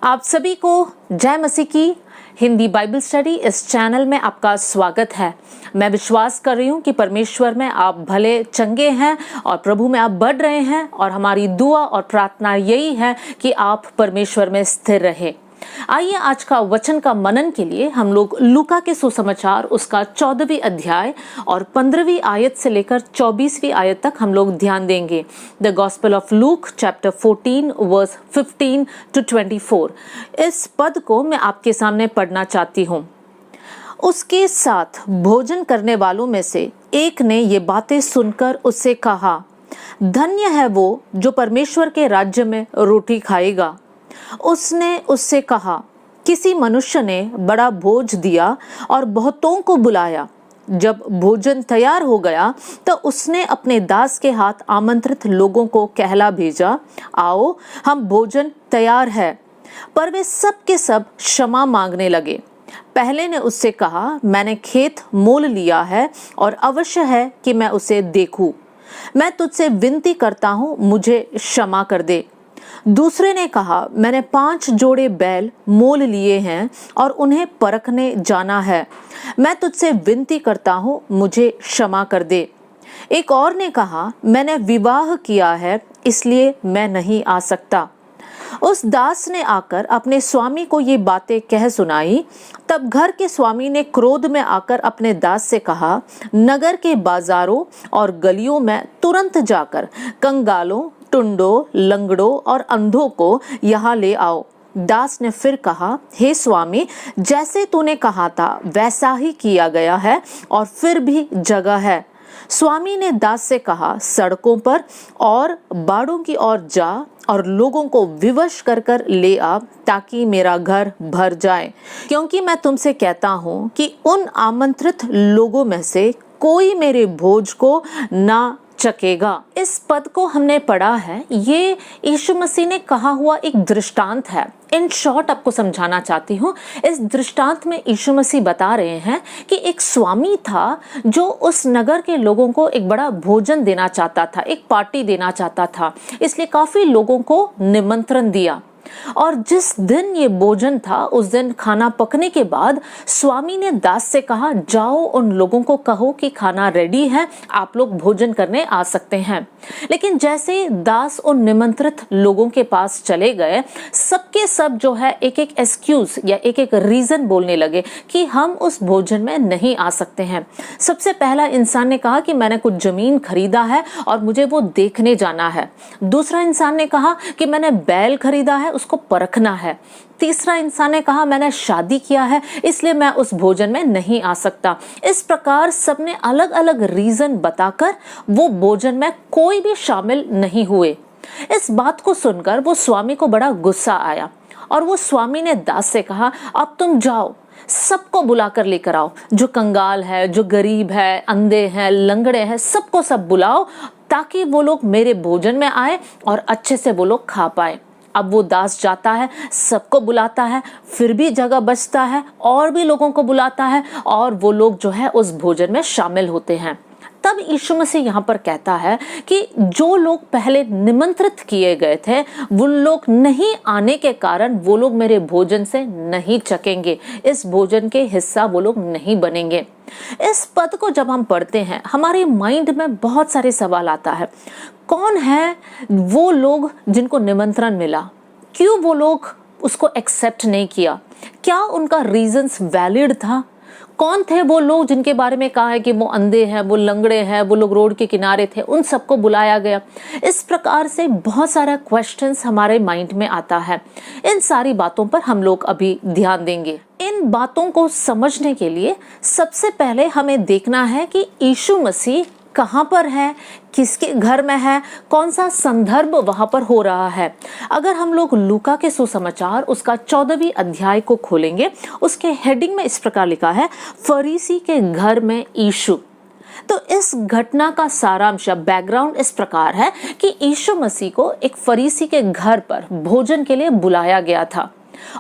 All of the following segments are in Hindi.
आप सभी को जय मसीह की हिंदी बाइबल स्टडी इस चैनल में आपका स्वागत है। मैं विश्वास कर रही हूँ कि परमेश्वर में आप भले चंगे हैं और प्रभु में आप बढ़ रहे हैं, और हमारी दुआ और प्रार्थना यही है कि आप परमेश्वर में स्थिर रहे। आइए आज का वचन का मनन के लिए हम लोग लूका के सुसमाचार उसका 14वीं अध्याय और 15वीं आयत से लेकर 24वीं आयत तक हम लोग ध्यान देंगे। The gospel of Luke chapter 14 verse 15 to 24। इस पद को मैं आपके सामने पढ़ना चाहती हूँ। उसके साथ भोजन करने वालों में से एक ने ये बातें सुनकर उससे कहा, धन्य है वो जो परमेश्वर के राज्य में रोटी खाएगा। उसने उससे कहा, किसी मनुष्य ने बड़ा भोज दिया और बहुतों को बुलाया। जब भोजन तैयार हो गया तो उसने अपने दास के हाथ आमंत्रित लोगों को कहला भेजा, आओ हम भोजन तैयार है। पर वे सब के सब क्षमा मांगने लगे। पहले ने उससे कहा, मैंने खेत मोल लिया है और अवश्य है कि मैं उसे देखूं। मैं तुझसे विनती करता हूं, मुझे क्षमा कर दे। दूसरे ने कहा, मैंने 5 जोड़े बैल मोल लिए हैं और उन्हें परखने जाना है। मैं तुझसे विनती करता हूँ, मुझे क्षमा कर दे। एक और ने कहा, मैंने विवाह किया है इसलिए मैं नहीं आ सकता। उस दास ने आकर अपने स्वामी को ये बातें कह सुनाई। तब घर के स्वामी ने क्रोध में आकर अपने दास से कहा, नगर के बाजारों और गलियों में तुरंत जाकर कंगालों, टुंडों, लंगड़ों और अंधों को यहाँ ले आओ। दास ने फिर कहा, हे स्वामी, जैसे तूने कहा था वैसा ही किया गया है और फिर भी जगह है। स्वामी ने दास से कहा, सड़कों पर और बाड़ों की ओर जा और लोगों को विवश कर कर ले आ, ताकि मेरा घर भर जाए। क्योंकि मैं तुमसे कहता हूँ कि उन आमंत्रित लोगों में से कोई मेरे भोज को ना चखेगा। इस पद को हमने पढ़ा है, ये यीशु मसीह ने कहा हुआ एक दृष्टांत है। इन शॉर्ट आपको समझाना चाहती हूँ। इस दृष्टांत में यीशु मसीह बता रहे हैं कि एक स्वामी था जो उस नगर के लोगों को एक बड़ा भोजन देना चाहता था, एक पार्टी देना चाहता था, इसलिए काफी लोगों को निमंत्रण दिया। और जिस दिन ये भोजन था, उस दिन खाना पकने के बाद स्वामी ने दास से कहा, जाओ उन लोगों को कहो कि खाना रेडी है, आप लोग भोजन करने आ सकते हैं। लेकिन जैसे दास उन निमंत्रित लोगों के पास चले गए, सबके सब जो है एक एक एक्सक्यूज या एक एक रीजन बोलने लगे कि हम उस भोजन में नहीं आ सकते हैं। सबसे पहला इंसान ने कहा कि मैंने कुछ जमीन खरीदा है और मुझे वो देखने जाना है। दूसरा इंसान ने कहा कि मैंने बैल खरीदा है, उसको परखना है। तीसरा इंसान ने कहा, मैंने शादी किया है इसलिए मैं उस भोजन में नहीं आ सकता। इस प्रकार सबने अलग अलग रीजन बताकर वो भोजन में कोई भी शामिल नहीं हुए। इस बात को सुनकर वो स्वामी को बड़ा गुस्सा आया और वो स्वामी ने दास से कहा, अब तुम जाओ, सबको बुलाकर लेकर आओ, जो कंगाल है, जो गरीब है, अंधे हैं, लंगड़े हैं, सबको सब बुलाओ, ताकि वो लोग मेरे भोजन में आए और अच्छे से वो लोग खा पाए। अब वो दास जाता है, सबको बुलाता है, फिर भी जगह बचता है, और भी लोगों को बुलाता है, और वो लोग जो है उस भोजन में शामिल होते हैं। तब यीशु मसीह यहाँ पर कहता है कि जो लोग पहले निमंत्रित किए गए थे, वो लोग नहीं आने के कारण वो लोग मेरे भोजन से नहीं चखेंगे, इस भोजन के हिस्सा वो लोग नहीं बनेंगे। इस पद को जब हम पढ़ते हैं, हमारे माइंड में बहुत सारे सवाल आता है। कौन है वो लोग जिनको निमंत्रण मिला? क्यों वो लोग उसको एक्सेप्ट नहीं किया? क्या उनका रीजंस वैलिड था? कौन थे वो लोग जिनके बारे में कहा है कि वो अंधे हैं, वो लंगड़े हैं, वो लोग रोड के किनारे थे, उन सबको बुलाया गया? इस प्रकार से बहुत सारा क्वेश्चंस हमारे माइंड में आता है। इन सारी बातों पर हम लोग अभी ध्यान देंगे। इन बातों को समझने के लिए सबसे पहले हमें देखना है कि यीशु मसीह कहाँ पर है, किसके घर में है, कौन सा संदर्भ वहां पर हो रहा है। अगर हम लोग लूका के सुसमाचार उसका 14वीं अध्याय को खोलेंगे, उसके हेडिंग में इस प्रकार लिखा है, फरीसी के घर में यीशु। तो इस घटना का सारांश, बैकग्राउंड इस प्रकार है कि यीशु मसीह को एक फरीसी के घर पर भोजन के लिए बुलाया गया था।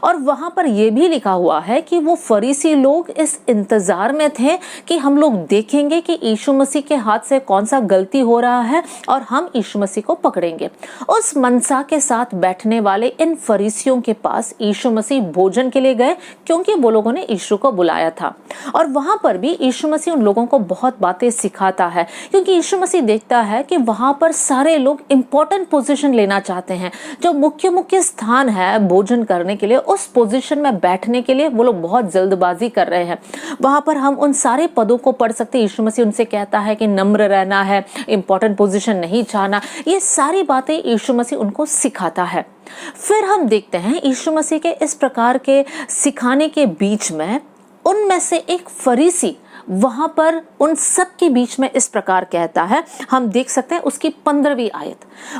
और वहां पर यह भी लिखा हुआ है कि वो फरीसी लोग इस इंतजार में थे कि हम लोग देखेंगे कि यीशु मसीह के हाथ से कौन सा गलती हो रहा है और हम यीशु मसीह को पकड़ेंगे। उस मनसा के साथ बैठने वाले इन फरीसियों के पास यीशु मसीह भोजन के लिए गए, क्योंकि वो लोगों ने यीशु को बुलाया था। और वहां पर भी यीशु मसीह उन लोगों को बहुत बातें सिखाता है, क्योंकि यीशु मसीह देखता है कि वहां पर सारे लोग इंपॉर्टेंट पोजीशन लेना चाहते हैं। जो मुख्य मुख्य स्थान है भोजन करने के लिए, उस पोजीशन में बैठने के लिए वो लोग बहुत जल्दबाजी कर रहे हैं। वहां पर हम उन सारे पदों को पढ़ सकते हैं। यीशु मसीह उनसे कहता है कि नम्र रहना है, इंपॉर्टेंट पोजीशन नहीं चाहना। ये सारी बातें यीशु मसीह उनको सिखाता है। फिर हम देखते हैं यीशु मसीह के इस प्रकार के सिखाने के बीच में उनमें से एक फरीसी वहां पर उन सब के बीच में इस प्रकार कहता है। हम देख सकते हैं उसकी 15वीं आयत,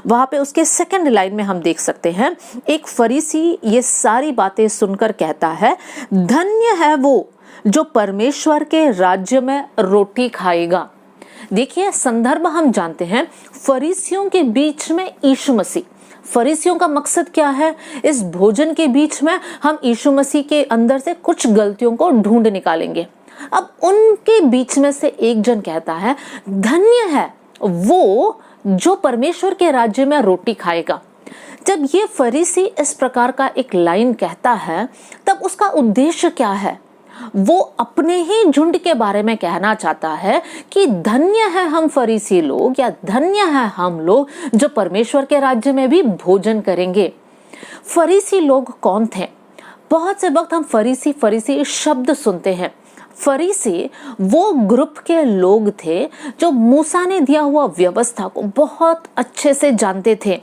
वहां पे उसके सेकंड लाइन में हम देख सकते हैं, एक फरीसी ये सारी बातें सुनकर कहता है, धन्य है वो जो परमेश्वर के राज्य में रोटी खाएगा। देखिए संदर्भ हम जानते हैं, फरीसियों के बीच में यीशु मसीह। फरीसियों का मकसद क्या है? इस भोजन के बीच में हम यीशु मसीह के अंदर से कुछ गलतियों को ढूंढ निकालेंगे। अब उनके बीच में से एक जन कहता है, धन्य है वो जो परमेश्वर के राज्य में रोटी खाएगा। जब ये फरीसी इस प्रकार का एक लाइन कहता है, तब उसका उद्देश्य क्या है? वो अपने ही झुंड के बारे में कहना चाहता है कि धन्य है हम फरीसी लोग, या धन्य है हम लोग जो परमेश्वर के राज्य में भी भोजन करेंगे। फरीसी लोग कौन थे? बहुत से वक्त हम फरीसी शब्द सुनते हैं। फरीसी वो ग्रुप के लोग थे जो मूसा ने दिया हुआ व्यवस्था को बहुत अच्छे से जानते थे,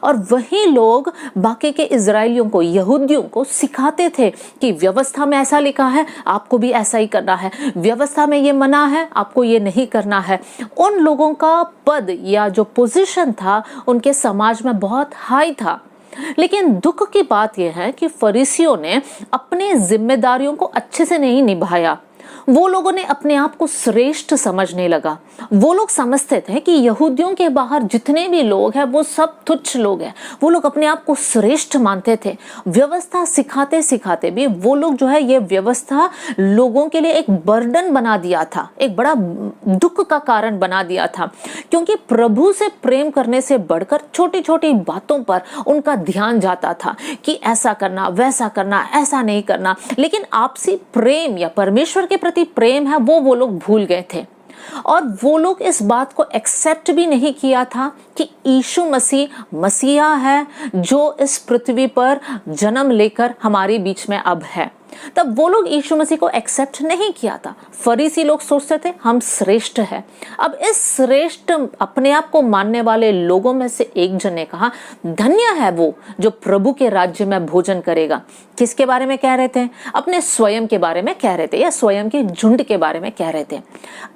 और वही लोग बाकी के इजराइलियों को, यहूदियों को सिखाते थे कि व्यवस्था में ऐसा लिखा है, आपको भी ऐसा ही करना है। व्यवस्था में ये मना है, आपको ये नहीं करना है। उन लोगों का पद या जो पोजीशन था उनके समाज में बहुत हाई था। लेकिन दुख की बात यह है कि फरीसियों ने अपने जिम्मेदारियों को अच्छे से नहीं निभाया। वो लोगों ने अपने आप को श्रेष्ठ समझने लगा। वो लोग समझते थे कि यहूदियों के बाहर जितने भी लोग हैं वो सब तुच्छ लोग हैं। वो लोग अपने आप को श्रेष्ठ मानते थे। व्यवस्था सिखाते सिखाते भी वो लोग जो है, ये व्यवस्था लोगों के लिए एक बर्डन बना दिया था, एक बड़ा दुख का कारण बना दिया था, क्योंकि प्रभु से प्रेम करने से बढ़कर छोटी छोटी बातों पर उनका ध्यान जाता था कि ऐसा करना, वैसा करना, ऐसा नहीं करना। लेकिन आपसी प्रेम या परमेश्वर के प्रति प्रेम है वो लोग भूल गए थे। और वो लोग इस बात को एक्सेप्ट भी नहीं किया था कि यीशु मसीह मसीहा है जो इस पृथ्वी पर जन्म लेकर हमारे बीच में अब है। तब वो लोग यीशु मसीह को एक्सेप्ट नहीं किया था। फरीसी लोग सोचते थे हम श्रेष्ठ हैं। अब इस श्रेष्ठ अपने आप को मानने वाले लोगों में से एक जन ने कहा, धन्य है वो जो प्रभु के राज्य में भोजन करेगा। किसके बारे में कह रहे थे? अपने स्वयं के बारे में कह रहे थे, या स्वयं के झुंड के बारे में कह रहे थे।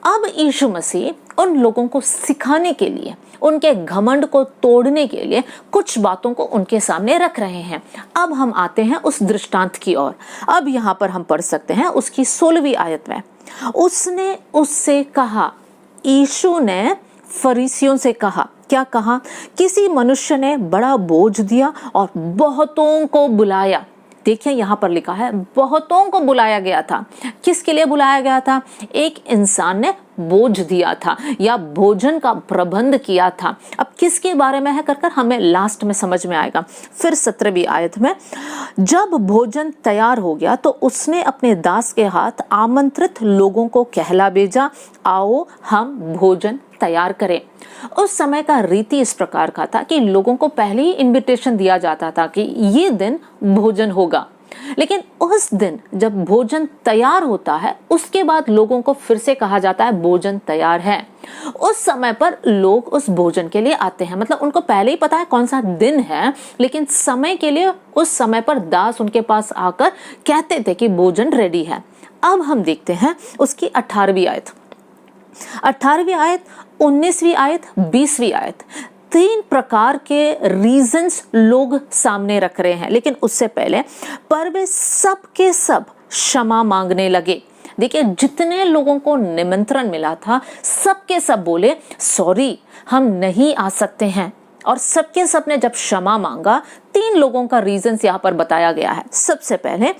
अब यीशु मसीह उन लोगों को सिखाने के लिए, उनके घमंड को तोड़ने के लिए कुछ बातों को उनके सामने रख रहे हैं। अब हम आते हैं उस दृष्टांत की ओर। अब यहाँ पर हम पढ़ सकते हैं उसकी 16वीं आयत में, उसने उससे कहा, यीशु ने फरीसियों से कहा, क्या कहा? किसी मनुष्य ने बड़ा बोझ दिया और बहुतों को बुलाया। देखिए यहाँ पर लिखा है बहुतों को बुलाया गया था। किसके लिए बुलाया गया था? एक इंसान ने बोझ दिया था या भोजन का प्रबंध किया था। अब किसके बारे में है कर हमें लास्ट में समझ में आएगा। फिर 17वीं आयत में, जब भोजन तैयार हो गया तो उसने अपने दास के हाथ आमंत्रित लोगों को कहला भेजा, आओ हम भोजन तैयार करें। उस समय का रीति इस प्रकार का था कि लोगों को पहले ही इनविटेशन दिया जाता था कि ये दिन भोजन होगा। लेकिन उस दिन जब भोजन तैयार होता है उसके बाद लोगों को फिर से कहा जाता है भोजन तैयार है। उस समय पर लोग उस भोजन के लिए आते हैं, मतलब उनको पहले ही पता है कौन सा दिन है, लेकिन समय के लिए उस समय पर दास उनके पास आकर कहते थे कि भोजन रेडी है। अब हम देखते हैं उसकी 18वीं आयत, 18वीं आयत, 19वीं आयत, 20वीं आयत। 3 प्रकार के रीजंस लोग सामने रख रहे हैं। लेकिन उससे पहले पर वे सब के सब क्षमा मांगने लगे। देखिए जितने लोगों को निमंत्रण मिला था सब के सब बोले, सॉरी हम नहीं आ सकते हैं, और सबके सब ने जब क्षमा मांगा, 3 लोगों का रीजंस यहाँ पर बताया गया है। सबसे पहले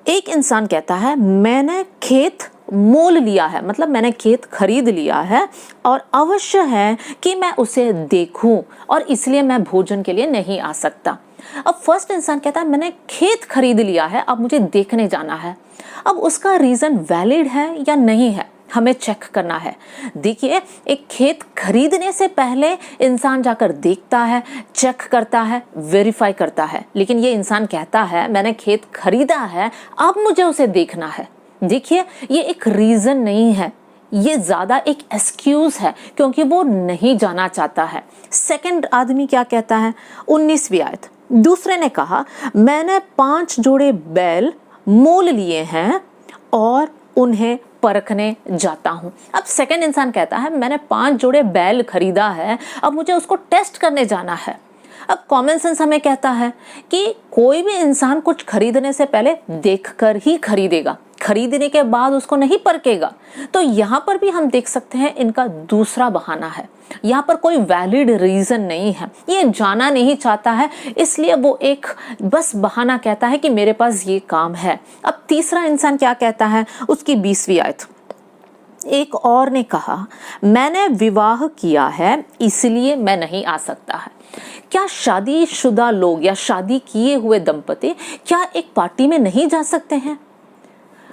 एक इंसान कहता है मैंने खेत मोल लिया है, मतलब मैंने खेत खरीद लिया है और अवश्य है कि मैं उसे देखूं और इसलिए मैं भोजन के लिए नहीं आ सकता। अब फर्स्ट इंसान कहता है मैंने खेत खरीद लिया है, अब मुझे देखने जाना है। अब उसका रीजन वैलिड है या नहीं है, हमें चेक करना है। देखिए, एक खेत खरीदने से पहले इंसान जाकर देखता है, चेक करता है, वेरीफाई करता है। लेकिन ये इंसान कहता है मैंने खेत खरीदा है, अब मुझे उसे देखना है। देखिए, ये एक रीजन नहीं है, ये ज्यादा एक एक्सक्यूज है क्योंकि वो नहीं जाना चाहता है। सेकंड आदमी क्या कहता है, 19वीं आयत, दूसरे ने कहा मैंने 5 जोड़े बैल मोल लिए हैं और उन्हें परखने जाता हूं। अब सेकंड इंसान कहता है मैंने 5 जोड़े बैल खरीदा है, अब मुझे उसको टेस्ट करने जाना है। अब कॉमन सेंस हमें कहता है कि कोई भी इंसान कुछ खरीदने से पहले देखकर ही खरीदेगा, खरीदने के बाद उसको नहीं परखेगा। तो यहाँ पर भी हम देख सकते हैं इनका दूसरा बहाना है, यहाँ पर कोई वैलिड रीजन नहीं है, ये जाना नहीं चाहता है, इसलिए वो एक बस बहाना कहता है कि मेरे पास ये काम है। अब तीसरा इंसान क्या कहता है, उसकी 20वीं आयत, एक और ने कहा मैंने विवाह किया है इसलिए मैं नहीं आ सकता है। क्या शादीशुदा लोग या शादी किए हुए दंपति क्या एक पार्टी में नहीं जा सकते हैं?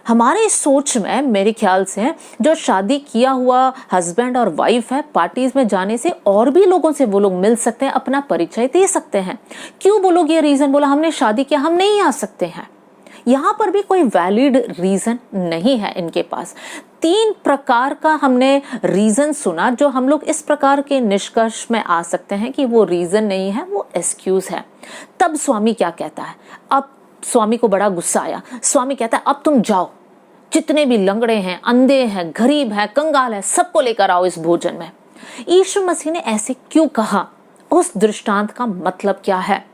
हमारे सोच में मेरे ख्याल से जो शादी किया हुआ हस्बैंड और वाइफ है, पार्टीज में जाने से और भी लोगों से वो लोग मिल सकते हैं, अपना परिचय दे सकते हैं। क्यों वो लोग ये रीजन बोला हमने शादी किया हम नहीं आ सकते हैं? यहाँ पर भी कोई वैलिड रीजन नहीं है इनके पास। 3 प्रकार का हमने रीजन सुना जो हम लोग इस प्रकार के निष्कर्ष में आ सकते हैं कि वो रीजन नहीं है, वो एक्सक्यूज है। तब स्वामी क्या कहता है, अब स्वामी को बड़ा गुस्सा आया। स्वामी कहता है अब तुम जाओ, जितने भी लंगड़े हैं, अंधे हैं, गरीब हैं, कंगाल हैं, सबको लेकर आओ इस भोजन में। यीशु मसीह ने ऐसे क्यों कहा, उस दृष्टांत का मतलब क्या है?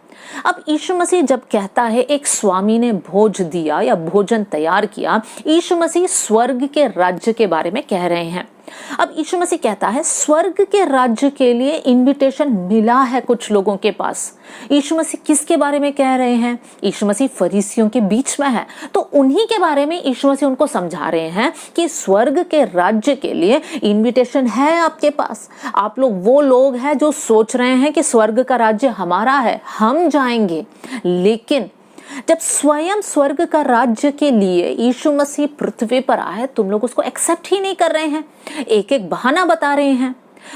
अब यीशु मसीह जब कहता है एक स्वामी ने भोज दिया या भोजन तैयार किया, यीशु मसीह स्वर्ग के राज्य के बारे में कह रहे हैं। अब यीशु मसीह कहता है स्वर्ग के राज्य के लिए इनविटेशन मिला है कुछ लोगों के पास। यीशु मसीह किसके बारे में कह रहे हैं? यीशु मसीह फरीसियों के बीच में है, तो उन्हीं के बारे में यीशु मसीह उनको समझा रहे हैं कि स्वर्ग के राज्य के लिए इनविटेशन है आपके पास। आप लोग वो लोग हैं जो सोच रहे हैं कि स्वर्ग का राज्य हमारा है, हम जाएंगे, लेकिन जब स्वयं स्वर्ग का राज्य के लिए यीशु मसीह पृथ्वी पर आए, तुम लोग उसको एक्सेप्ट ही नहीं कर रहे हैं, एक एक बहाना बता रहे हैं।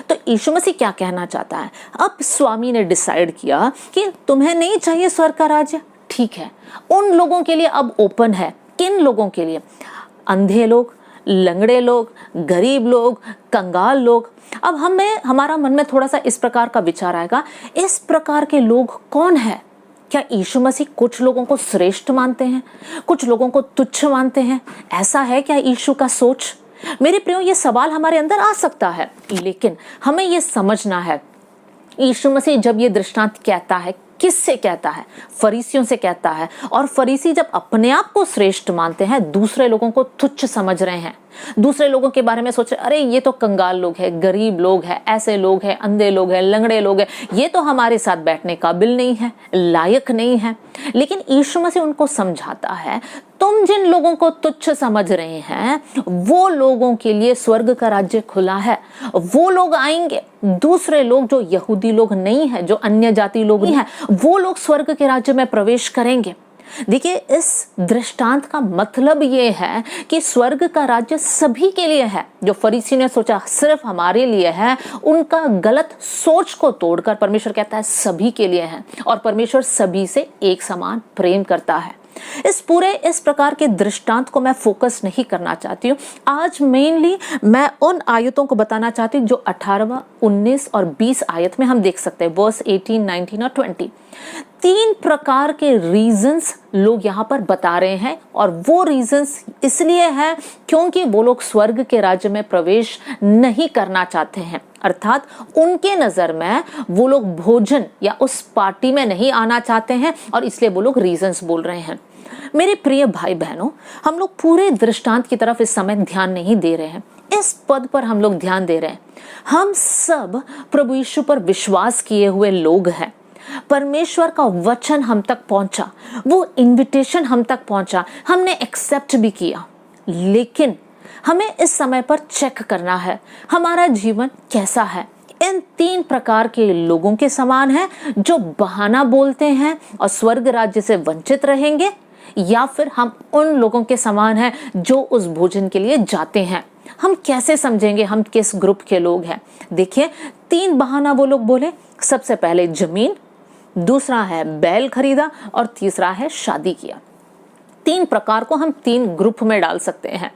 तो यीशु मसीह क्या कहना चाहता है? अब स्वामी ने डिसाइड किया कि तुम्हें नहीं चाहिए स्वर्ग का राज्य, ठीक है, उन लोगों के लिए अब ओपन है। किन लोगों के लिए? अंधे लोग, लंगड़े लोग, गरीब लोग, कंगाल लोग। अब हमारा मन में थोड़ा सा इस प्रकार का विचार आएगा, इस प्रकार के लोग कौन है? क्या यीशु मसीह कुछ लोगों को श्रेष्ठ मानते हैं, कुछ लोगों को तुच्छ मानते हैं? ऐसा है क्या यीशु का सोच? मेरे प्रियो, ये सवाल हमारे अंदर आ सकता है, लेकिन हमें ये समझना है यीशु मसीह जब ये दृष्टांत कहता है, किससे कहता है? फरीसियों से कहता है। और फरीसी जब अपने आप को श्रेष्ठ मानते हैं, दूसरे लोगों को तुच्छ समझ रहे हैं, दूसरे लोगों के बारे में सोच रहे, अरे ये तो कंगाल लोग हैं, गरीब लोग हैं, ऐसे लोग हैं, अंधे लोग हैं, लंगड़े लोग हैं, ये तो हमारे साथ बैठने काबिल नहीं है, लायक नहीं है। लेकिन यीशु मसीह उनको समझाता है, तुम जिन लोगों को तुच्छ समझ रहे हैं वो लोगों के लिए स्वर्ग का राज्य खुला है, वो लोग आएंगे। दूसरे लोग जो यहूदी लोग नहीं है, जो अन्य जाति लोग नहीं है, वो लोग स्वर्ग के राज्य में प्रवेश करेंगे। देखिए, इस दृष्टांत का मतलब ये है कि स्वर्ग का राज्य सभी के लिए है। जो फरीसी ने सोचा सिर्फ हमारे लिए है, उनका गलत सोच को तोड़कर परमेश्वर कहता है सभी के लिए है, और परमेश्वर सभी से एक समान प्रेम करता है। इस प्रकार के दृष्टांत को मैं फोकस नहीं करना चाहती हूँ। आज मेनली मैं उन आयतों को बताना चाहती हूँ जो 18, 19 और 20 आयत में हम देख सकते हैं, वर्स 18, 19 और 20। 3 प्रकार के रीजंस लोग यहाँ पर बता रहे हैं, और वो रीजंस इसलिए है क्योंकि वो लोग स्वर्ग के राज्य में प्रवेश नहीं करना चाहते हैं, अर्थात उनके नजर में वो लोग भोजन या उस पार्टी में नहीं आना चाहते हैं, और इसलिए वो लोग रीजंस बोल रहे हैं। मेरे प्रिय भाई बहनों, हम लोग पूरे दृष्टांत की तरफ इस समय ध्यान नहीं दे रहे हैं। इस पद पर हम लोग ध्यान दे रहे हैं। हम सब प्रभु यीशु पर विश्वास किए हुए लोग हैं। परमेश्वर का वचन हम तक पहुंचा, वो इनविटेशन हम तक पहुंचा, हमने एक्सेप्ट भी किया। लेकिन हमें इस समय पर चेक करना है हमारा जीवन कैसा है। इन 3 प्रकार के लोगों के समान है, जो बहाना बोलते हैं और स्वर्ग राज्य से वंचित रहेंगे, या फिर हम उन लोगों के समान हैं जो उस भोजन के लिए जाते हैं। हम कैसे समझेंगे हम किस ग्रुप के लोग हैं? देखिए, 3 बहाना वो लोग बोले। सबसे पहले जमीन, दूसरा है बैल खरीदा और तीसरा है शादी किया। 3 प्रकार को हम 3 ग्रुप में डाल सकते हैं।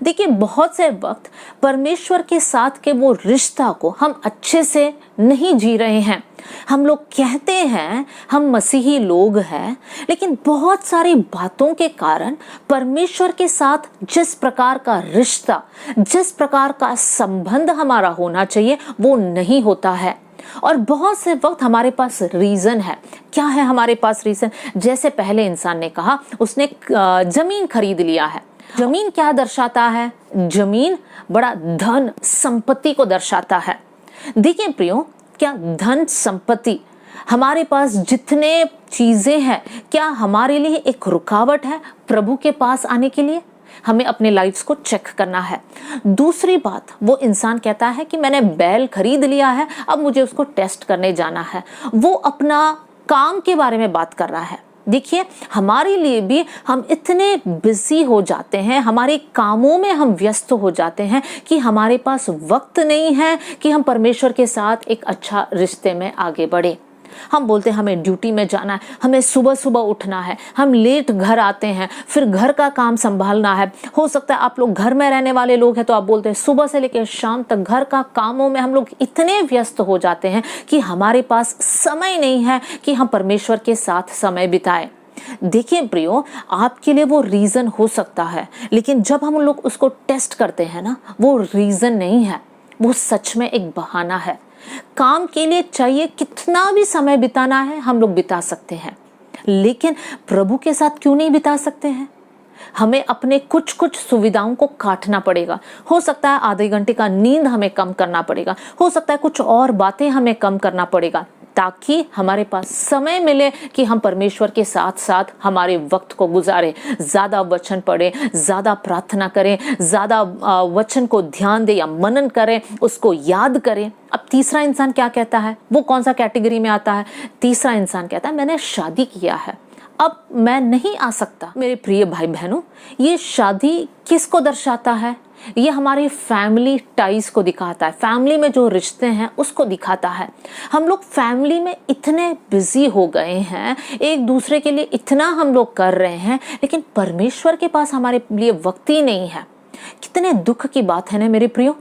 देखिए, बहुत से वक्त परमेश्वर के साथ के वो रिश्ता को हम अच्छे से नहीं जी रहे हैं। हम लोग कहते हैं हम मसीही लोग हैं, लेकिन बहुत सारी बातों के कारण परमेश्वर के साथ जिस प्रकार का रिश्ता, जिस प्रकार का संबंध हमारा होना चाहिए, वो नहीं होता है। और बहुत से वक्त हमारे पास रीजन है। क्या है हमारे पास रीजन? जैसे पहले इंसान ने कहा, उसने जमीन खरीद लिया है। जमीन क्या दर्शाता है? जमीन बड़ा धन संपत्ति को दर्शाता है। देखिए प्रियो, क्या धन संपत्ति हमारे पास जितने चीजें हैं, क्या हमारे लिए एक रुकावट है प्रभु के पास आने के लिए? हमें अपने लाइफ्स को चेक करना है। दूसरी बात, वो इंसान कहता है कि मैंने बैल खरीद लिया है, अब मुझे उसको टेस्ट करने जाना है। वो अपना काम के बारे में बात कर रहा है। देखिए, हमारे लिए भी हम इतने बिजी हो जाते हैं, हमारे कामों में हम व्यस्त हो जाते हैं कि हमारे पास वक्त नहीं है कि हम परमेश्वर के साथ एक अच्छा रिश्ते में आगे बढ़े। हम बोलते हैं हमें ड्यूटी में जाना है, हमें सुबह सुबह उठना है, हम लेट घर आते हैं, फिर घर का काम संभालना है। हो सकता है आप लोग घर में रहने वाले लोग हैं तो आप बोलते हैं सुबह से लेकर शाम तक घर का कामों में हम लोग इतने व्यस्त हो जाते हैं कि हमारे पास समय नहीं है कि हम परमेश्वर के साथ समय बिताएं। देखिए प्रियो, आपके लिए वो रीजन हो सकता है, लेकिन जब हम लोग उसको टेस्ट करते हैं ना, वो रीजन नहीं है, वो सच में एक बहाना है। काम के लिए चाहिए कितना भी समय बिताना है हम लोग बिता सकते हैं, लेकिन प्रभु के साथ क्यों नहीं बिता सकते हैं? हमें अपने कुछ कुछ सुविधाओं को काटना पड़ेगा। हो सकता है आधे घंटे का नींद हमें कम करना पड़ेगा, हो सकता है कुछ और बातें हमें कम करना पड़ेगा, ताकि हमारे पास समय मिले कि हम परमेश्वर के साथ साथ हमारे वक्त को गुजारें। ज़्यादा वचन पढ़ें, ज़्यादा प्रार्थना करें, ज़्यादा वचन को ध्यान दें या मनन करें, उसको याद करें। अब तीसरा इंसान क्या कहता है? वो कौन सा कैटेगरी में आता है? तीसरा इंसान कहता है मैंने शादी किया है, अब मैं नहीं आ सकता। मेरे प्रिय भाई बहनों, ये शादी किसको दर्शाता है? ये हमारी फैमिली टाइज को दिखाता है, फैमिली में जो रिश्ते हैं उसको दिखाता है। हम लोग फैमिली में इतने बिजी हो गए हैं, एक दूसरे के लिए इतना हम लोग कर रहे हैं, लेकिन परमेश्वर के पास हमारे लिए वक्त ही नहीं है। कितने दुख की बात है ना मेरे प्रियो,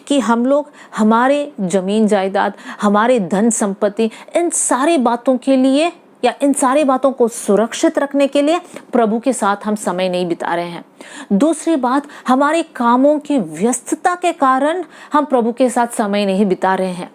कि हम लोग हमारे जमीन जायदाद, हमारे धन संपत्ति, इन सारी बातों के लिए या इन सारी बातों को सुरक्षित रखने के लिए प्रभु के साथ हम समय नहीं बिता रहे हैं। दूसरी बात, हमारे कामों की व्यस्तता के कारण हम प्रभु के साथ समय नहीं बिता रहे हैं।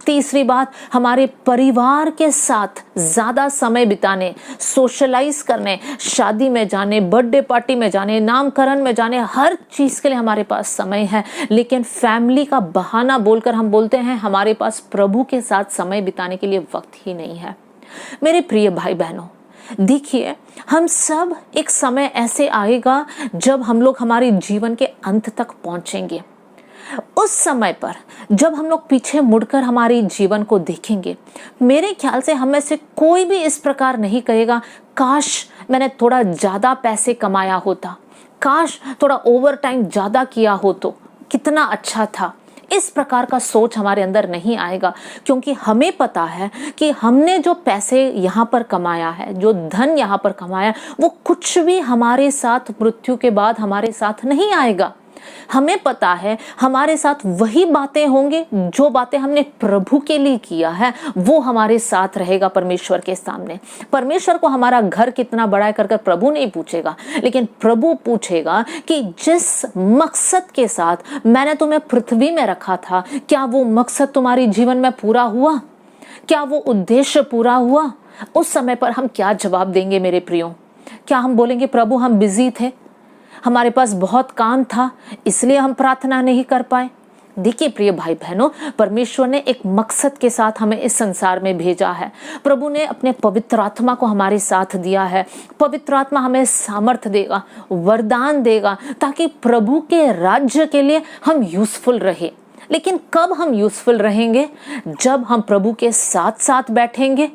तीसरी बात, हमारे परिवार के साथ ज़्यादा समय बिताने, सोशलाइज करने, शादी में जाने, बर्थडे पार्टी में जाने, नामकरण में जाने, हर चीज़ के लिए हमारे पास समय है, लेकिन फैमिली का बहाना बोलकर हम बोलते हैं हमारे पास प्रभु के साथ समय बिताने के लिए वक्त ही नहीं है। मेरे प्रिय भाई बहनों, देखिए, हम सब एक समय ऐसे आएगा जब हम लोग हमारे जीवन के अंत तक पहुंचेंगे। उस समय पर जब हम लोग पीछे मुड़कर हमारे जीवन को देखेंगे, मेरे ख्याल से हम में से कोई भी इस प्रकार नहीं कहेगा काश मैंने थोड़ा ज़्यादा पैसे कमाया होता, काश थोड़ा ओवर टाइम ज़्यादा किया हो तो कितना अच्छा था। इस प्रकार का सोच हमारे अंदर नहीं आएगा, क्योंकि हमें पता है कि हमने जो पैसे यहाँ पर कमाया है, जो धन यहाँ पर कमाया, वो कुछ भी हमारे साथ मृत्यु के बाद हमारे साथ नहीं आएगा। हमें पता है हमारे साथ वही बातें होंगे, जो बातें हमने प्रभु के लिए किया है वो हमारे साथ रहेगा परमेश्वर के सामने। परमेश्वर को हमारा घर कितना बड़ा है कर प्रभु नहीं पूछेगा, लेकिन प्रभु पूछेगा कि जिस मकसद के साथ मैंने तुम्हें पृथ्वी में रखा था, क्या वो मकसद तुम्हारे जीवन में पूरा हुआ? क्या वो उद्देश्य पूरा हुआ? उस समय पर हम क्या जवाब देंगे मेरे प्रियो? क्या हम बोलेंगे प्रभु हम बिजी थे, हमारे पास बहुत काम था इसलिए हम प्रार्थना नहीं कर पाए। देखिए प्रिय भाई बहनों, परमेश्वर ने एक मकसद के साथ हमें इस संसार में भेजा है। प्रभु ने अपने पवित्र आत्मा को हमारे साथ दिया है। पवित्र आत्मा हमें सामर्थ देगा, वरदान देगा, ताकि प्रभु के राज्य के लिए हम यूजफुल रहे। लेकिन कब हम यूजफुल रहेंगे? जब हम प्रभु के साथ साथ बैठेंगे।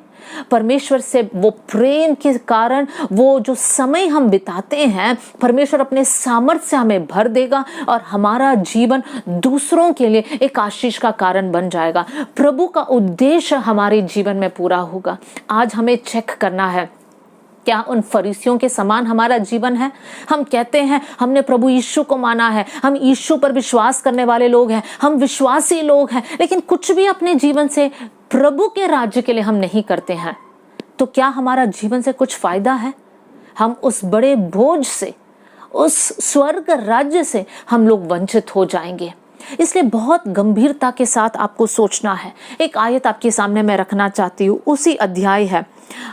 परमेश्वर से वो प्रेम के कारण वो जो समय हम बिताते हैं, परमेश्वर अपने सामर्थ्य से हमें भर देगा और हमारा जीवन दूसरों के लिए एक आशीष का कारण बन जाएगा। प्रभु का उद्देश्य हमारे जीवन में पूरा होगा। आज हमें चेक करना है, क्या उन फरीसियों के समान हमारा जीवन है? हम कहते हैं हमने प्रभु यीशु को माना है, हम यीशु पर विश्वास करने वाले लोग हैं, हम विश्वासी लोग हैं, लेकिन कुछ भी अपने जीवन से प्रभु के राज्य के लिए हम नहीं करते हैं। तो क्या हमारा जीवन से कुछ फायदा है? हम उस बड़े बोझ से, उस स्वर्ग राज्य से हम लोग वंचित हो जाएंगे। इसलिए बहुत गंभीरता के साथ आपको सोचना है। एक आयत आपके सामने मैं रखना चाहती हूँ, उसी अध्याय है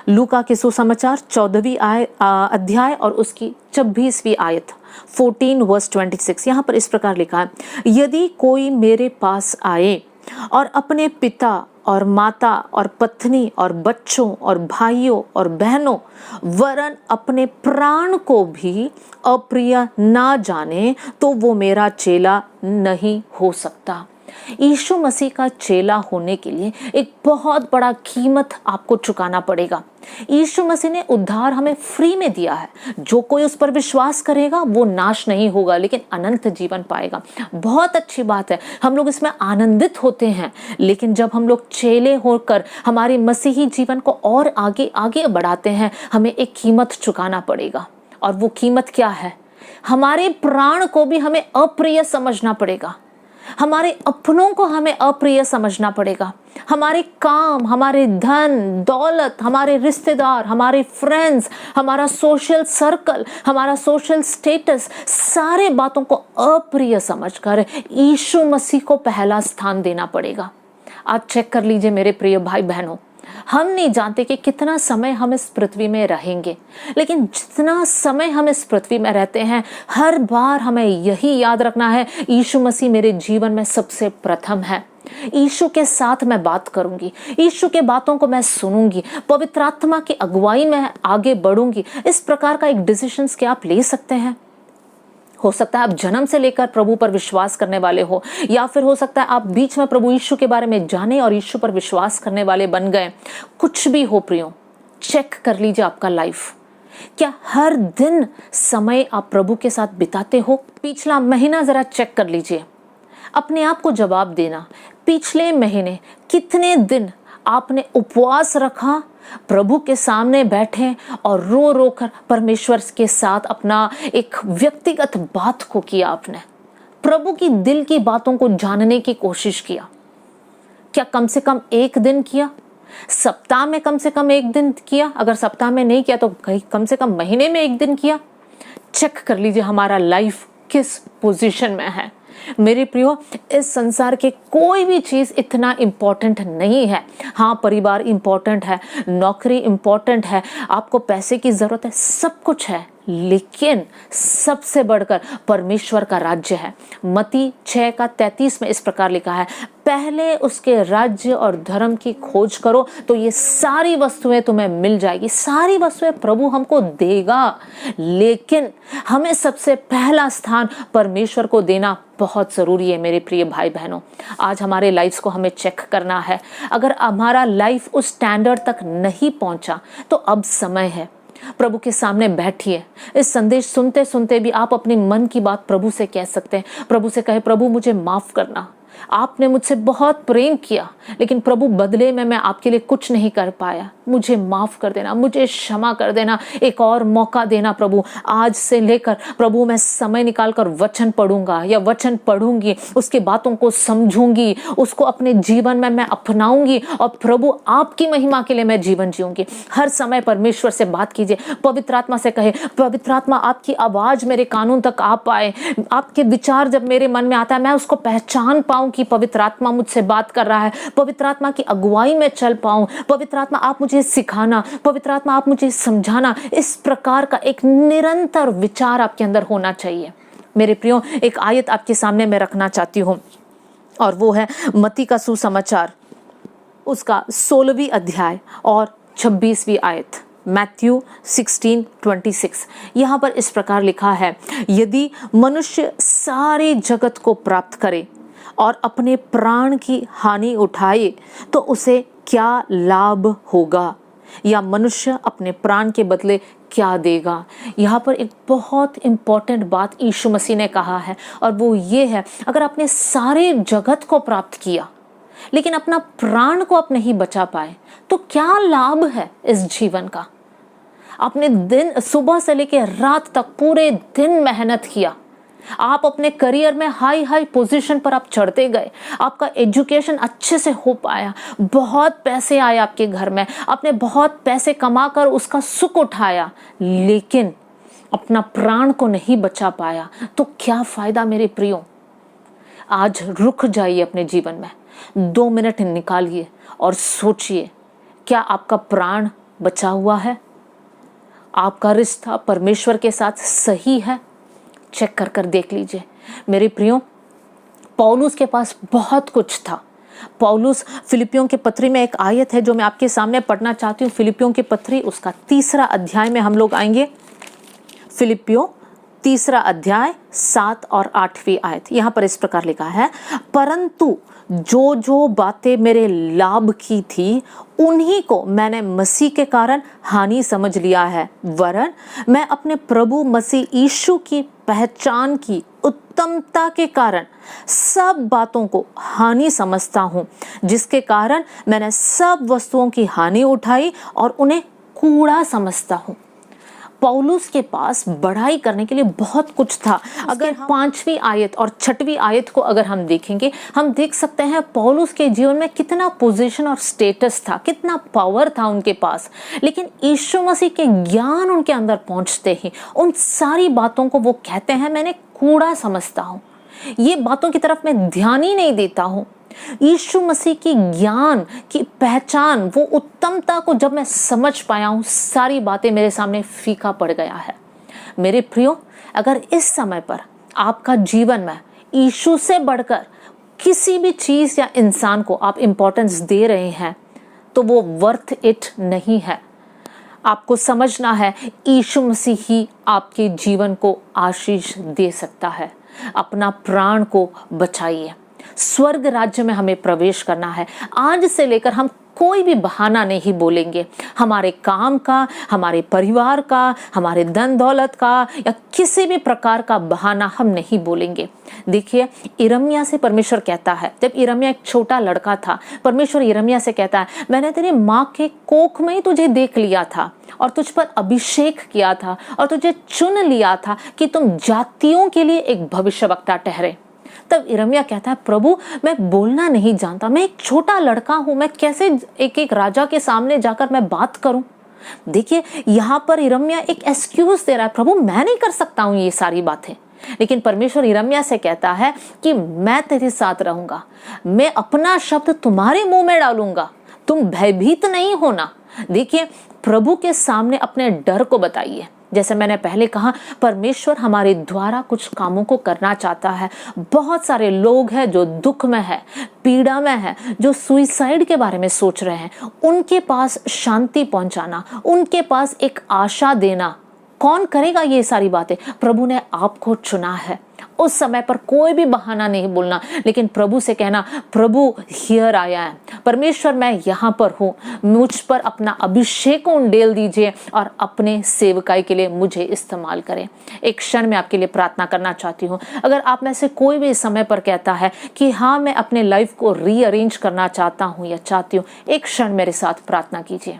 लूका के सुसमाचार 14वीं अध्याय और उसकी 26वीं आयत 14 वर्स 26। यहाँ पर इस प्रकार लिखा है, यदि कोई मेरे पास आए और अपने पिता और माता और पत्नी और बच्चों और भाइयों और बहनों वरन अपने प्राण को भी अप्रिय ना जाने, तो वो मेरा चेला नहीं हो सकता। यीशु मसीह का चेला होने के लिए एक बहुत बड़ा कीमत आपको चुकाना पड़ेगा। यीशु मसीह ने उद्धार हमें फ्री में दिया है। जो कोई उस पर विश्वास करेगा वो नाश नहीं होगा लेकिन अनंत जीवन पाएगा। बहुत अच्छी बात है, हम लोग इसमें आनंदित होते हैं। लेकिन जब हम लोग चेले होकर हमारे मसीही जीवन को और आगे आगे बढ़ाते हैं, हमें एक कीमत चुकाना पड़ेगा। और वो कीमत क्या है? हमारे प्राण को भी हमें अप्रिय समझना पड़ेगा। हमारे अपनों को हमें अप्रिय समझना पड़ेगा। हमारे काम, हमारे धन दौलत, हमारे रिश्तेदार, हमारे फ्रेंड्स, हमारा सोशल सर्कल, हमारा सोशल स्टेटस, सारे बातों को अप्रिय समझकर यीशु मसीह को पहला स्थान देना पड़ेगा। आप चेक कर लीजिए मेरे प्रिय भाई बहनों, हम नहीं जानते कि कितना समय हम इस पृथ्वी में रहेंगे, लेकिन जितना समय हम इस पृथ्वी में रहते हैं, हर बार हमें यही याद रखना है, यीशु मसीह मेरे जीवन में सबसे प्रथम है। यीशु के साथ मैं बात करूंगी, यीशु के बातों को मैं सुनूंगी, पवित्र आत्मा की अगुवाई में आगे बढ़ूंगी। इस प्रकार का एक डिसीजन क्या आप ले सकते हैं? हो सकता है आप जन्म से लेकर प्रभु पर विश्वास करने वाले हो, या फिर हो सकता है आप बीच में प्रभु यीशु के बारे में जाने और यीशु पर विश्वास करने वाले बन गए। कुछ भी हो प्रियो, चेक कर लीजिए आपका लाइफ। क्या हर दिन समय आप प्रभु के साथ बिताते हो? पिछला महीना जरा चेक कर लीजिए, अपने आप को जवाब देना। पिछले महीने कितने दिन आपने उपवास रखा, प्रभु के सामने बैठे और रो रो कर परमेश्वर के साथ अपना एक व्यक्तिगत बात को किया? आपने प्रभु की दिल की बातों को जानने की कोशिश किया? क्या कम से कम एक दिन किया? सप्ताह में कम से कम एक दिन किया? अगर सप्ताह में नहीं किया तो कम से कम महीने में एक दिन किया? चेक कर लीजिए हमारा लाइफ किस पोजीशन में है। मेरे प्रियो, इस संसार के कोई भी चीज इतना इम्पोर्टेंट नहीं है। हाँ, परिवार इम्पोर्टेंट है, नौकरी इम्पोर्टेंट है, आपको पैसे की जरूरत है, सब कुछ है, लेकिन सबसे बढ़कर परमेश्वर का राज्य है। मत्ती 6:33 में इस प्रकार लिखा है, पहले उसके राज्य और धर्म की खोज करो तो ये सारी वस्तुएं तुम्हें मिल जाएगी। सारी वस्तुएं प्रभु हमको देगा, लेकिन हमें सबसे पहला स्थान परमेश्वर को देना बहुत जरूरी है। मेरे प्रिय भाई बहनों, आज हमारे लाइफ को हमें चेक करना है। अगर हमारा लाइफ उस स्टैंडर्ड तक नहीं पहुंचा तो अब समय है, प्रभु के सामने बैठिए। इस संदेश सुनते सुनते भी आप अपने मन की बात प्रभु से कह सकते हैं। प्रभु से कहे, प्रभु मुझे माफ करना, आपने मुझसे बहुत प्रेम किया, लेकिन प्रभु बदले में मैं आपके लिए कुछ नहीं कर पाया, मुझे माफ कर देना, मुझे क्षमा कर देना, एक और मौका देना प्रभु। आज से लेकर प्रभु मैं समय निकालकर वचन पढ़ूंगा या वचन पढ़ूंगी, उसकी बातों को समझूंगी, उसको अपने जीवन में मैं अपनाऊंगी और प्रभु आपकी महिमा के लिए मैं जीवन जीऊंगी। हर समय परमेश्वर से बात कीजिए, पवित्र आत्मा से कहे, पवित्र आत्मा आपकी आवाज मेरे कानून तक आ पाए, आपके विचार जब मेरे मन में आता है मैं उसको पहचान पाऊं पाऊं कि पवित्र आत्मा मुझसे बात कर रहा है, पवित्र आत्मा की अगुवाई में चल पाऊं, पवित्र आत्मा आप मुझे सिखाना, पवित्र आत्मा आप मुझे समझाना। इस प्रकार का एक निरंतर विचार आपके अंदर होना चाहिए। मेरे प्रियो, एक आयत आपके सामने मैं रखना चाहती हूँ और वो है मत्ती का सुसमाचार, उसका 16वीं अध्याय और 26वीं आयत, मैथ्यू 16:26। यहाँ पर इस प्रकार लिखा है, यदि मनुष्य सारे जगत को प्राप्त करे और अपने प्राण की हानि उठाए तो उसे क्या लाभ होगा, या मनुष्य अपने प्राण के बदले क्या देगा। यहाँ पर एक बहुत इंपॉर्टेंट बात यीशु मसीह ने कहा है और वो ये है, अगर आपने सारे जगत को प्राप्त किया लेकिन अपना प्राण को आप नहीं बचा पाए तो क्या लाभ है इस जीवन का। आपने दिन सुबह से लेकर रात तक पूरे दिन मेहनत किया, आप अपने करियर में हाई पोजीशन पर आप चढ़ते गए, आपका एजुकेशन अच्छे से हो पाया, बहुत पैसे आए आपके घर में, आपने बहुत पैसे कमाकर उसका सुख उठाया, लेकिन अपना प्राण को नहीं बचा पाया तो क्या फायदा मेरे प्रियो। आज रुक जाइए अपने जीवन में, 2 मिनट निकालिए और सोचिए, क्या आपका प्राण बचा हुआ है? आपका रिश्ता परमेश्वर के साथ सही है? चेक कर कर देख लीजिए। मेरे प्रियो, पौलुस के पास बहुत कुछ था। पौलुस फिलिपियों के पत्री में एक आयत है जो मैं आपके सामने पढ़ना चाहती हूँ। फिलिपियों की पत्री उसका 3रा अध्याय में हम लोग आएंगे। फिलिपियों 3रा अध्याय 7 और 8वीं आयत। यहाँ पर इस प्रकार लिखा है, परंतु जो जो बातें मेरे लाभ की थी उन्हीं को मैंने मसीह के कारण हानि समझ लिया है, वरन मैं अपने प्रभु मसीह यीशु की पहचान की उत्तमता के कारण सब बातों को हानि समझता हूँ, जिसके कारण मैंने सब वस्तुओं की हानि उठाई और उन्हें कूड़ा समझता हूँ। पौलुस के पास बढ़ाई करने के लिए बहुत कुछ था। अगर 5वीं आयत और 6वीं आयत को अगर हम देखेंगे, हम देख सकते हैं पौलुस के जीवन में कितना पोजीशन और स्टेटस था, कितना पावर था उनके पास, लेकिन यीशु मसीह के ज्ञान उनके अंदर पहुंचते ही उन सारी बातों को वो कहते हैं मैंने कूड़ा समझता हूँ, ये बातों की तरफ मैं ध्यान ही नहीं देता हूँ। यीशु मसीह की ज्ञान की पहचान, वो उत्तमता को जब मैं समझ पाया हूँ, सारी बातें मेरे सामने फीका पड़ गया है। मेरे प्रियो, अगर इस समय पर आपका जीवन में यीशु से बढ़कर किसी भी चीज या इंसान को आप इंपॉर्टेंस दे रहे हैं तो वो वर्थ इट नहीं है। आपको समझना है, यीशु मसीह ही आपके जीवन को आशीष दे सकता है। अपना प्राण को बचाइए। स्वर्ग राज्य में हमें प्रवेश करना है। आज से लेकर हम कोई भी बहाना नहीं बोलेंगे, हमारे काम का, हमारे परिवार का, हमारे धन दौलत का या किसी भी प्रकार का बहाना हम नहीं बोलेंगे। देखिए, यिर्मयाह से परमेश्वर कहता है, जब यिर्मयाह एक छोटा लड़का था, परमेश्वर यिर्मयाह से कहता है, मैंने तेरी माँ के कोख में ही तुझे देख लिया था और तुझ पर अभिषेक किया था और तुझे चुन लिया था कि तुम जातियों के लिए एक भविष्यवक्ता ठहरे। तब यिर्मयाह कहता है, प्रभु मैं बोलना नहीं जानता, मैं एक छोटा लड़का हूं, मैं कैसे एक राजा के सामने जाकर मैं बात करूं। देखिए, यहाँ पर यिर्मयाह एक एक्सक्यूज दे रहा है, प्रभु मैं नहीं कर सकता हूं ये सारी बातें। लेकिन परमेश्वर यिर्मयाह से कहता है कि मैं तेरे साथ रहूंगा, मैं अपना शब्द तुम्हारे मुंह में डालूंगा, तुम भयभीत नहीं होना। देखिए, प्रभु के सामने अपने डर को बताइए। जैसे मैंने पहले कहा, परमेश्वर हमारे द्वारा कुछ कामों को करना चाहता है। बहुत सारे लोग हैं जो दुख में है, पीड़ा में है, जो सुइसाइड के बारे में सोच रहे हैं। उनके पास शांति पहुंचाना, उनके पास एक आशा देना, कौन करेगा ये सारी बातें? प्रभु ने आपको चुना है। उस समय पर कोई भी बहाना नहीं बोलना, लेकिन प्रभु से कहना, प्रभु हियर आई एम, परमेश्वर मैं यहाँ पर हूँ, मुझ पर अपना अभिषेक उंडेल दीजिए और अपने सेवकाई के लिए मुझे इस्तेमाल करें। एक क्षण में आपके लिए प्रार्थना करना चाहती हूँ। अगर आप में से कोई भी इस समय पर कहता है कि हाँ मैं अपने लाइफ को रीअरेंज करना चाहता हूँ या चाहती हूँ, एक क्षण मेरे साथ प्रार्थना कीजिए।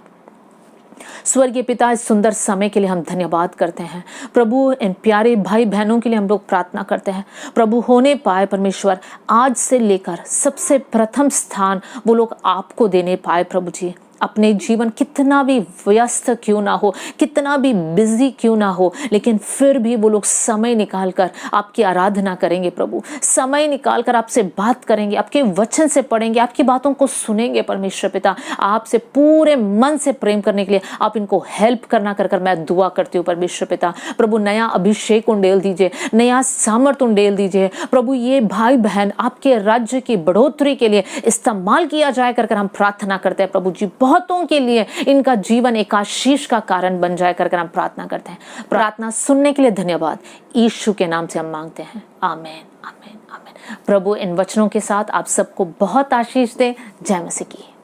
स्वर्गीय पिता, इस सुंदर समय के लिए हम धन्यवाद करते हैं प्रभु। इन प्यारे भाई बहनों के लिए हम लोग प्रार्थना करते हैं प्रभु, होने पाए परमेश्वर, आज से लेकर सबसे प्रथम स्थान वो लोग आपको देने पाए प्रभु जी। अपने जीवन कितना भी व्यस्त क्यों ना हो, कितना भी बिजी क्यों ना हो, लेकिन फिर भी वो लोग समय निकाल कर आपकी आराधना करेंगे प्रभु, समय निकाल कर आपसे बात करेंगे, आपके वचन से पढ़ेंगे, आपकी बातों को सुनेंगे। परमेश्वर पिता, आपसे पूरे मन से प्रेम करने के लिए आप इनको हेल्प करना कर मैं दुआ करती हूँ। परमेश्वर पिता प्रभु, नया अभिषेक उंडेल दीजिए, नया सामर्थ्य उंडेल दीजिए प्रभु। ये भाई बहन आपके राज्य की बढ़ोतरी के लिए इस्तेमाल किया जाए कर हम प्रार्थना करते हैं प्रभु जी। बहुतों के लिए इनका जीवन एक आशीष का कारण बन जाए कर हम प्रार्थना करते हैं। प्रार्थना सुनने के लिए धन्यवाद, यीशु के नाम से हम मांगते हैं, आमीन आमीन आमीन। प्रभु इन वचनों के साथ आप सबको बहुत आशीष दे। जय मसीह की।